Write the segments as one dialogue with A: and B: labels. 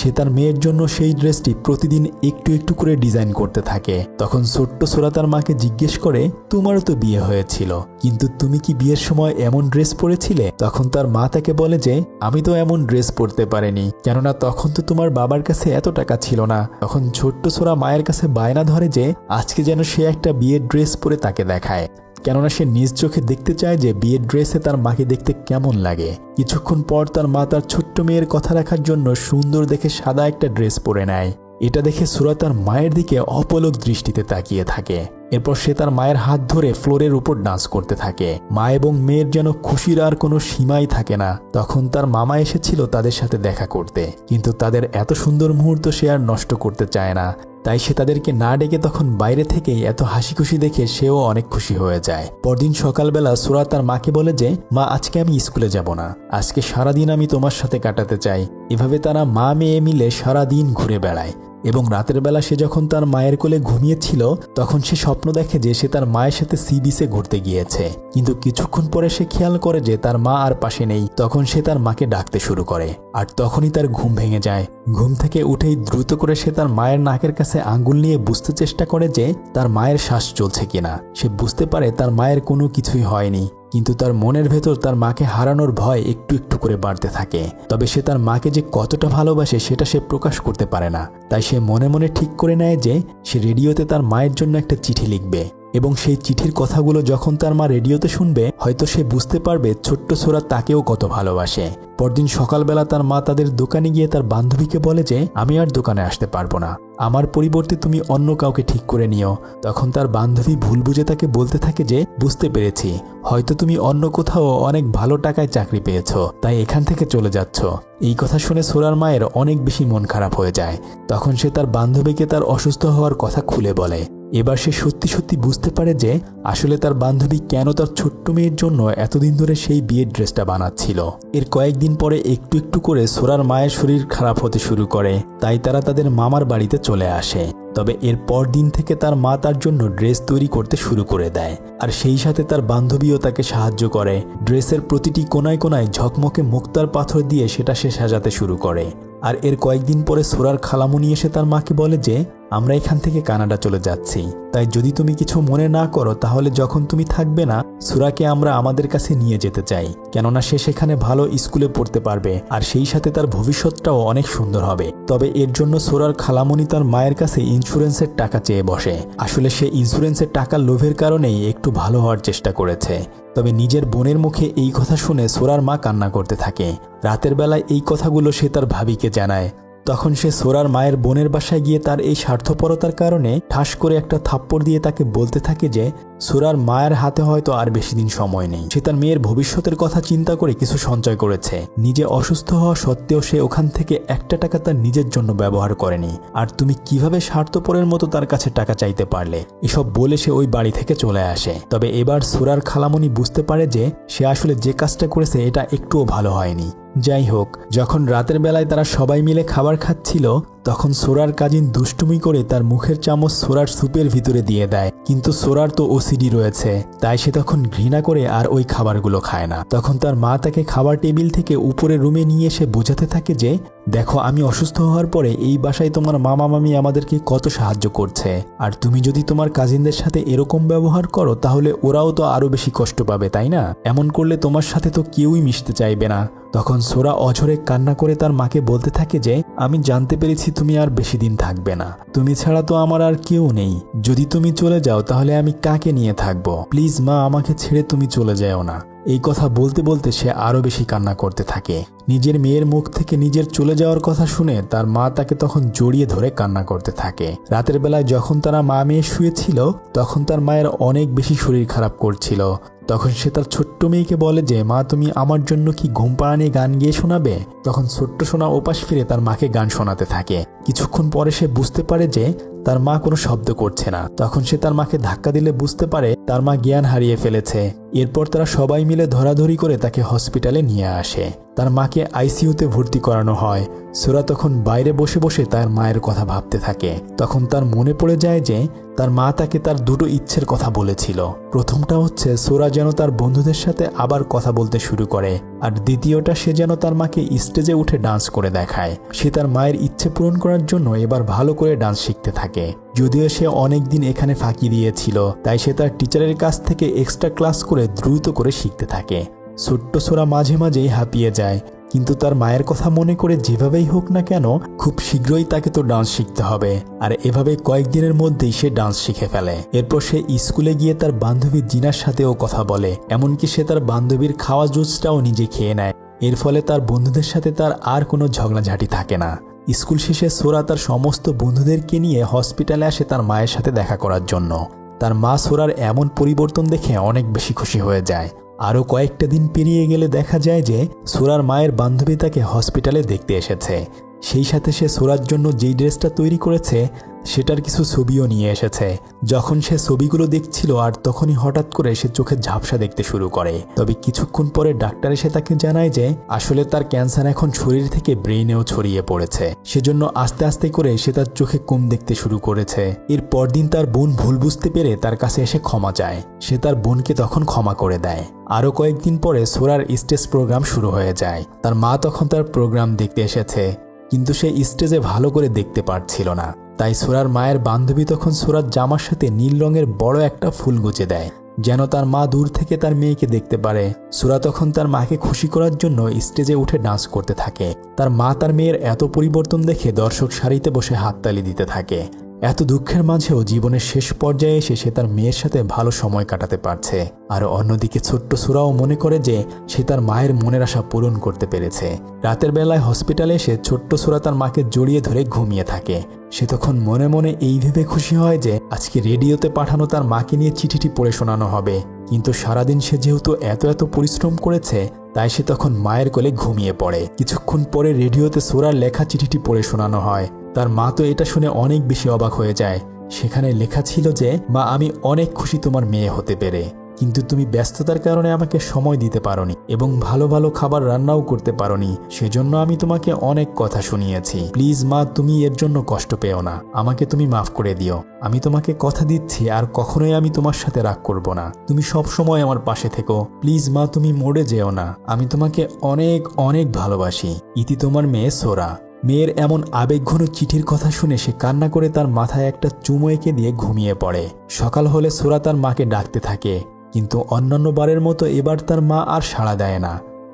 A: সে তার মেয়ের জন্য সেই ড্রেসটি প্রতিদিন একটু একটু করে ডিজাইন করতে থাকে। তখন ছোট্ট সোরা তার মাকে জিজ্ঞেস করে, তোমারও তো বিয়ে হয়েছিল, কিন্তু তুমি কি বিয়ের সময় এমন ড্রেস পরেছিলে? তখন তার মা তাকে বলে যে, আমি তো এমন ড্রেস পরতে পারিনি, কেননা তখন তো তোমার বাবার কাছে এত টাকা ছিল না। তখন ছোট্ট সোরা মায়ের কাছে বায়না ধরে যে আজকে যেন সে একটা বিয়ের ড্রেস পরে তাকে দেখায়, কেননা সে নিজ চোখে দেখতে চায় যে বিয়ের ড্রেসে তার মাকে দেখতে কেমন লাগে। কিছুক্ষণ পর তার মা তার ছোট্ট মেয়ের কথা রাখার জন্য সুন্দর দেখে সাদা একটা ড্রেস পরে নেয়। এটা দেখে সোরা তার মায়ের দিকে অপলক দৃষ্টিতে তাকিয়ে থাকে। এরপর সে তার মায়ের হাত ধরে ফ্লোরের উপর ডান্স করতে থাকে। মা এবং মেয়ের যেন খুশির আর কোনো সীমাই থাকে না। তখন তার মামা এসেছিল তাদের সাথে দেখা করতে, কিন্তু তাদের এত সুন্দর মুহূর্ত সে আর নষ্ট করতে চায় না। তাই সে তাদেরকে না ডেকে তখন বাইরে থেকেই এত হাসি খুশি দেখে সেও অনেক খুশি হয়ে যায়। পরদিন সকালবেলা সোরা তার মাকে বলে যে, মা আজকে আমি স্কুলে যাব না, আজকে সারাদিন আমি তোমার সাথে কাটাতে চাই। এভাবে তারা মা মেয়ে মিলে সারাদিন ঘুরে বেড়ায়। এবং রাতের বেলা সে যখন তার মায়ের কোলে ঘুমিয়েছিল তখন সে স্বপ্ন দেখে যে সে তার মায়ের সাথে সি বিচে ঘুরতে গিয়েছে, কিন্তু কিছুক্ষণ পরে সে খেয়াল করে যে তার মা আর পাশে নেই। তখন সে তার মাকে ডাকতে শুরু করে, আর তখনই তার ঘুম ভেঙে যায়। ঘুম থেকে উঠেই দ্রুত করে সে তার মায়ের নাকের কাছে আঙ্গুল নিয়ে বুঝতে চেষ্টা করে যে তার মায়ের শ্বাস চলছে কিনা। সে বুঝতে পারে তার মায়ের কোনো কিছুই হয়নি, কিন্তু তার মনের ভেতর তার মাকে হারানোর ভয় একটু একটু করে বাড়তে থাকে। তবে সে তার মাকে যে কতটা ভালোবাসে সেটা সে প্রকাশ করতে পারে না। তাই সে মনে মনে ঠিক করে নেয় যে সে রেডিওতে তার মায়ের জন্য একটা চিঠি লিখবে, এবং সেই চিঠির কথাগুলো যখন তার মা রেডিওতে শুনবে হয়তো সে বুঝতে পারবে ছোট্ট সোরা তাকেও কত ভালোবাসে। পরদিন সকালবেলা তার মা তাদের দোকানে গিয়ে তার বান্ধবীকে বলে যে, আমি আর দোকানে আসতে পারবো না, আমার পরিবর্তে তুমি অন্য কাউকে ঠিক করে নিও। তখন তার বান্ধবী ভুল বুঝে তাকে বলতে থাকে যে, বুঝতে পেরেছি, হয়তো তুমি অন্য কোথাও অনেক ভালো টাকায় চাকরি পেয়েছো, তাই এখান থেকে চলে যাচ্ছ। এই কথা শুনে সোরার মায়ের অনেক বেশি মন খারাপ হয়ে যায়। তখন সে তার বান্ধবীকে তার অসুস্থ হওয়ার কথা খুলে বলে। এবার সে সত্যি সত্যি বুঝতে পারে যে আসলে তার বান্ধবী কেন তার ছোট্ট মেয়ের জন্য এতদিন ধরে সেই বিয়ের ড্রেসটা বানাচ্ছিল। এর কয়েকদিন পরে একটু একটু করে সোরার মায়ের শরীর খারাপ হতে শুরু করে, তাই তারা তাদের মামার বাড়িতে চলে আসে। তবে এর পর দিন থেকে তার মা তার জন্য ড্রেস তৈরি করতে শুরু করে দেয়, আর সেই সাথে তার বান্ধবীও তাকে সাহায্য করে। ড্রেসের প্রতিটি কোনায় কোনায় ঝকমকে মুক্তার পাথর দিয়ে সেটা সে সাজাতে শুরু করে। আর এর কয়েকদিন পরে সোরার খালামুনি এসে তার মাকে বলে যে, আমরা এখান থেকে কানাডা চলে যাচ্ছি, তাই যদি তুমি কিছু মনে না করো তাহলে যখন তুমি থাকবে না সোরাকে আমরা আমাদের কাছে নিয়ে যেতে চাই, কেননা সে সেখানে ভালো স্কুলে পড়তে পারবে, আর সেই সাথে তার ভবিষ্যৎটাও অনেক সুন্দর হবে। তবে এর জন্য সোরার খালামুনি তার মায়ের কাছে ইন্স্যুরেন্সের টাকা চেয়ে বসে। আসলে সে ইন্স্যুরেন্সের টাকার লোভের কারণেই একটু ভালো হওয়ার চেষ্টা করেছে। তবে নিজের বোনের মুখে এই কথা শুনে সোরার মা কান্না করতে থাকে। রাতের বেলায় এই কথাগুলো সে তার ভাবিকে জানায়। তখন সে সোরার মায়ের বোনের বাসায় গিয়ে তার এই স্বার্থপরতার কারণে ঠাস করে একটা থাপ্পড় দিয়ে তাকে বলতে থাকে যে সোরার মায়ের হাতে হয়তো আর বেশি দিন সময় নেই। সে তার মেয়ের ভবিষ্যতের কথা চিন্তা করে কিছু সঞ্চয় করেছে। নিজে অসুস্থ হওয়া সত্ত্বেও সে ওখান থেকে একটা টাকা তার নিজের জন্য ব্যবহার করেনি। আর তুমি কিভাবে স্বার্থপরের মতো তার কাছে টাকা চাইতে পারলে? এসব বলে সে ওই বাড়ি থেকে চলে আসে। তবে এবার সোরার খালামণি বুঝতে পারে যে সে আসলে যে কাজটা করেছে এটা একটুও ভালো হয়নি। যাই হোক, যখন রাতের বেলায় তারা সবাই মিলে খাবার খাচ্ছিল তখন সোরার কাজিন দুষ্টুমি করে তার মুখের চামচ সোরার স্যুপের ভিতরে দিয়ে দেয়, কিন্তু সোরার তো ওসিডি রয়েছে, তাই সে তখন ঘৃণা করে আর ওই খাবারগুলো খায় না। তখন তার মা তাকে খাবার টেবিল থেকে উপরে রুমে নিয়ে এসে বোঝাতে থাকে যে, দেখো আমি অসুস্থ হওয়ার পরে এই বাসায় তোমার মামা মামি আমাদেরকে কত সাহায্য করছে, আর তুমি যদি তোমার কাজিনদের সাথে এরকম ব্যবহার করো তাহলে ওরাও তো আরো বেশি কষ্ট পাবে, তাই না? এমন করলে তোমার সাথে তো কেউই মিশতে চাইবে না। তখন সোরা অঝরে কান্না করে তার মাকে বলতে থাকে যে, আমি জানতে পেরেছি তুমি আর বেশি দিন থাকবে না, তুমি ছাড়া তো আমার আর কেউ নেই, যদি তুমি চলে যাও তাহলে আমি কাকে নিয়ে থাকবো? প্লিজ মা, আমাকে ছেড়ে তুমি চলে যাও না। এই কথা বলতে বলতে সে আরো বেশি কান্না করতে থাকে। নিজের মেয়ের মুখ থেকে নিজের চলে যাওয়ার কথা শুনে তার মা তাকে তখন জড়িয়ে ধরে কান্না করতে থাকে। রাতের বেলায় যখন তারা মা মেয়ে শুয়েছিল তখন তার মায়ের অনেক বেশি শরীর খারাপ করছিল। তখন সে তার ছোট্ট মেয়েকে বলে যে, মা তুমি আমার জন্য কি ঘুম পাড়ানি গান গিয়ে শোনাবে? তখন ছোট্ট সোনা ওপাশ ফিরে তার মাকে গান শোনাতে থাকে। কিছুক্ষণ পরে সে বুঝতে পারে যে তার মা কোনো শব্দ করছে না। তখন সে তার মাকে ধাক্কা দিলে বুঝতে পারে তার মা জ্ঞান হারিয়ে ফেলেছে। এরপর তারা সবাই মিলে ধরাধরি করে তাকে হসপিটালে নিয়ে আসে। তার মাকে আইসিইউতে ভর্তি করানো হয়। সোরা তখন বাইরে বসে বসে তার মায়ের কথা ভাবতে থাকে। তখন তার মনে পড়ে যায় যে তার মা তাকে তার দুটো ইচ্ছের কথা বলেছিল। প্রথমটা হচ্ছে সোরা যেন তার বন্ধুদের সাথে আবার কথা বলতে শুরু করে, আর দ্বিতীয়টা সে যেন তার মাকে স্টেজে উঠে ডান্স করে দেখায়। সে তার মায়ের ইচ্ছে পূরণ করার জন্য এবার ভালো করে ডান্স শিখতে থাকে। যদিও সে অনেক দিন এখানে ফাঁকি দিয়েছিল, তাই সে তার টিচারের কাছ থেকে এক্সট্রা ক্লাস করে দ্রুত করে শিখতে থাকে। ছোট্ট সোরা মাঝে মাঝেই হাঁপিয়ে যায়, কিন্তু তার মায়ের কথা মনে করে যেভাবেই হোক না কেন খুব শীঘ্রই তাকে তো ডান্স শিখতে হবে। আর এভাবে কয়েকদিনের মধ্যেই সে ডান্স শিখে ফেলে। এরপর সে স্কুলে গিয়ে তার বান্ধবী জিনার সাথেও কথা বলে, এমনকি সে তার বান্ধবীর খাওয়া জুসটাও নিজে খেয়ে নেয়। এর ফলে তার বন্ধুদের সাথে তার আর কোনো ঝগড়াঝাটি থাকে না। স্কুল শেষে সোরা তার সমস্ত বন্ধুদেরকে নিয়ে হসপিটালে আসে তার মায়ের সাথে দেখা করার জন্য। তার মা সোরার এমন পরিবর্তন দেখে অনেক বেশি খুশি হয়ে যায়। আরও কয়েকটা দিন পেরিয়ে গেলে দেখা যায় যে সোরার মায়ের বান্ধবী তাকে হসপিটালে দেখতে এসেছে। সেই সাথে সে সোরার জন্য যেই ড্রেসটা তৈরি করেছে সেটার কিছু ছবিও নিয়ে এসেছে। যখন সে ছবিগুলো দেখছিল আর তখনই হঠাৎ করে সে চোখে ঝাপসা দেখতে শুরু করে। তবে কিছুক্ষণ পরে ডাক্তার এসে তাকে জানায় যে আসলে তার ক্যান্সার এখন শরীর থেকে ব্রেনেও ছড়িয়ে পড়েছে। সেজন্য আস্তে আস্তে করে সে তার চোখে কম দেখতে শুরু করেছে। এর পরদিন তার বোন ভুল বুঝতে পেরে তার কাছে এসে ক্ষমা চায়। সে তার বোনকে তখন ক্ষমা করে দেয়। আরও কয়েকদিন পরে সোরার স্টেজ প্রোগ্রাম শুরু হয়ে যায়। তার মা তখন তার প্রোগ্রাম দেখতে এসেছে, কিন্তু সে স্টেজে ভালো করে দেখতে পারছিল না। তাই সোরার মায়ের বান্ধবী তখন সোরার জামার সাথে নীল রঙের বড় একটা ফুল গুজে দেয়, যেন তার মা দূর থেকে তার মেয়েকে দেখতে পারে। সোরা তখন তার মাকে খুশি করার জন্য স্টেজে উঠে ডান্স করতে থাকে। তার মা তার মেয়ের এত পরিবর্তন দেখে দর্শক সারিতে বসে হাততালি দিতে থাকে। এত দুঃখের মাঝেও জীবনের শেষ পর্যায়ে এসে সে তার মেয়ের সাথে ভালো সময় কাটাতে পারছে। আর অন্যদিকে ছোট্ট সোরাও মনে করে যে সে তার মায়ের মনের আশা পূরণ করতে পেরেছে। রাতের বেলায় হসপিটালে এসে ছোট্ট সোরা তার মাকে জড়িয়ে ধরে ঘুমিয়ে থাকে। সে তখন মনে মনে এই ভেবে খুশি হয় যে আজকে রেডিওতে পাঠানো তার মাকে নিয়ে চিঠিটি পড়ে শোনানো হবে। কিন্তু সারাদিন সে যেহেতু এত পরিশ্রম করেছে, তাই সে তখন মায়ের কোলে ঘুমিয়ে পড়ে। কিছুক্ষণ পরে রেডিওতে সোরার লেখা চিঠিটি পড়ে শোনানো হয়। তার মা তো এটা শুনে অনেক বেশি অবাক হয়ে যায়। সেখানে লেখা ছিল যে, মা, আমি অনেক খুশি তোমার মেয়ে হতে পেরে, কিন্তু তুমি ব্যস্ততার কারণে আমাকে সময় দিতে পারোনি এবং ভালো ভালো খাবার রান্নাও করতে পারোনি। সেজন্য আমি তোমাকে অনেক কথা শুনিয়েছি। প্লিজ মা, তুমি এর জন্য কষ্ট পেও না। আমাকে তুমি মাফ করে দিও। আমি তোমাকে কথা দিচ্ছি আর কখনোই আমি তোমার সাথে রাগ করব না। তুমি সব সময় আমার পাশে থেকো। প্লিজ মা, তুমি মরে যেও না। আমি তোমাকে অনেক অনেক ভালোবাসি। ইতি, তোমার মেয়ে সোরা। মেয়ের এমন আবেগঘন চিঠির কথা শুনে সে কান্না করে তার মাথায় একটা চুমো এঁকে দিয়ে ঘুমিয়ে পড়ে। সকাল হলে সোরা তার মাকে ডাকতে থাকে, কিন্তু অন্যান্য বারের মতো এবার তার মা আর সাড়া দেয় না।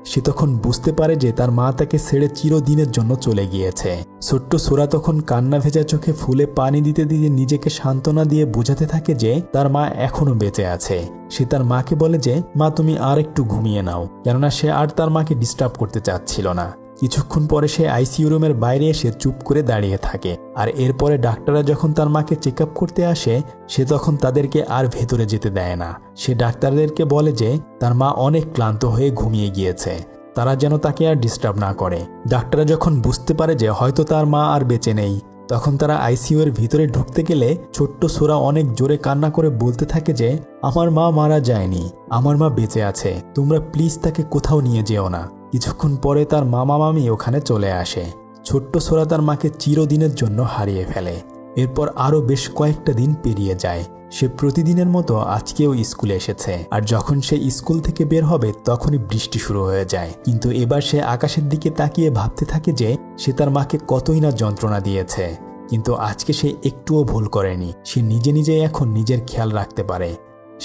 A: সে তখন বুঝতে পারে যে তার মা তাকে ছেড়ে চিরদিনের জন্য চলে গিয়েছে। ছোট্ট সোরা তখন কান্না ভেজা চোখে ফুলে পানি দিতে দিতে নিজেকে সান্ত্বনা দিয়ে বোঝাতে থাকে যে তার মা এখনো বেঁচে আছে। সে তার মাকে বলে যে, মা, তুমি আর একটু ঘুমিয়ে নাও, কেননা সে আর তার মাকে ডিস্টার্ব করতে চাচ্ছিল না। কিছুক্ষণ পরে সে আইসিইউ রুমের বাইরে এসে চুপ করে দাঁড়িয়ে থাকে। আর এরপরে ডাক্তাররা যখন তার মাকে চেক আপ করতে আসে, সে তখন তাদেরকে আর ভেতরে যেতে দেয় না। সে ডাক্তারদেরকে বলে যে তার মা অনেক ক্লান্ত হয়ে ঘুমিয়ে গিয়েছে, তারা যেন তাকে আর ডিস্টার্ব না করে। ডাক্তাররা যখন বুঝতে পারে যে হয়তো তার মা আর বেঁচে নেই, তখন তারা আইসিইউ এর ভিতরে ঢুকতে গেলে ছোট্ট সোরা অনেক জোরে কান্না করে বলতে থাকে যে, আমার মা মারা যায়নি, আমার মা বেঁচে আছে, তোমরা প্লিজ তাকে কোথাও নিয়ে যেও না। কিছুক্ষণ পরে তার মামা মামি ওখানে চলে আসে। ছোট্ট সোরা তার মাকে চিরদিনের জন্য হারিয়ে ফেলে। এরপর আরও বেশ কয়েকটা দিন পেরিয়ে যায়। সে প্রতিদিনের মতো আজকেও স্কুলে এসেছে। আর যখন সে স্কুল থেকে বের হবে তখনই বৃষ্টি শুরু হয়ে যায়। কিন্তু এবার সে আকাশের দিকে তাকিয়ে ভাবতে থাকে যে সে তার মাকে কতই না যন্ত্রণা দিয়েছে, কিন্তু আজকে সে একটুও ভুল করেনি। সে নিজে নিজে এখন নিজের খেয়াল রাখতে পারে।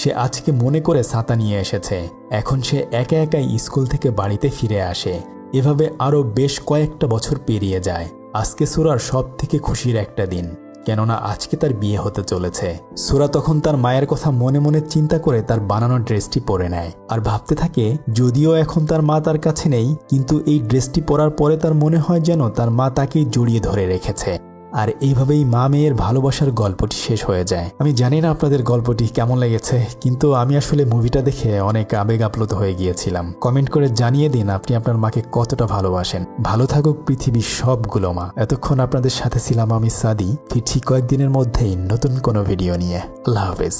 A: সে আজকে মনে করে ছাতা নিয়ে এসেছে। এখন সে একা একাই স্কুল থেকে বাড়িতে ফিরে আসে। এভাবে আরও বেশ কয়েকটা বছর পেরিয়ে যায়। আজকে সোরার সব থেকে খুশির একটা দিন, কেননা আজকে তার বিয়ে হতে চলেছে। সোরা তখন তার মায়ের কথা মনে মনে চিন্তা করে তার বানানো ড্রেসটি পরে নেয় আর ভাবতে থাকে, যদিও এখন তার মা তার কাছে নেই, কিন্তু এই ড্রেসটি পরার পরে তার মনে হয় যেন তার মা তাকেই জড়িয়ে ধরে রেখেছে। আর এইভাবেই মা মেয়ের ভালোবাসার গল্পটি শেষ হয়ে যায়। আমি জানি না আপনাদের গল্পটি কেমন লেগেছে, কিন্তু আমি আসলে মুভিটা দেখে অনেক আবেগ আপ্লুত হয়ে গিয়েছিলাম। কমেন্ট করে জানিয়ে দিন আপনি আপনার মাকে কতটা ভালোবাসেন। ভালো থাকুক পৃথিবীর সবগুলো মা। এতক্ষণ আপনাদের সাথে ছিলাম আমি সাদি। ফিরছি কয়েকদিনের মধ্যেই নতুন কোনো ভিডিও নিয়ে। আল্লাহ হাফেজ।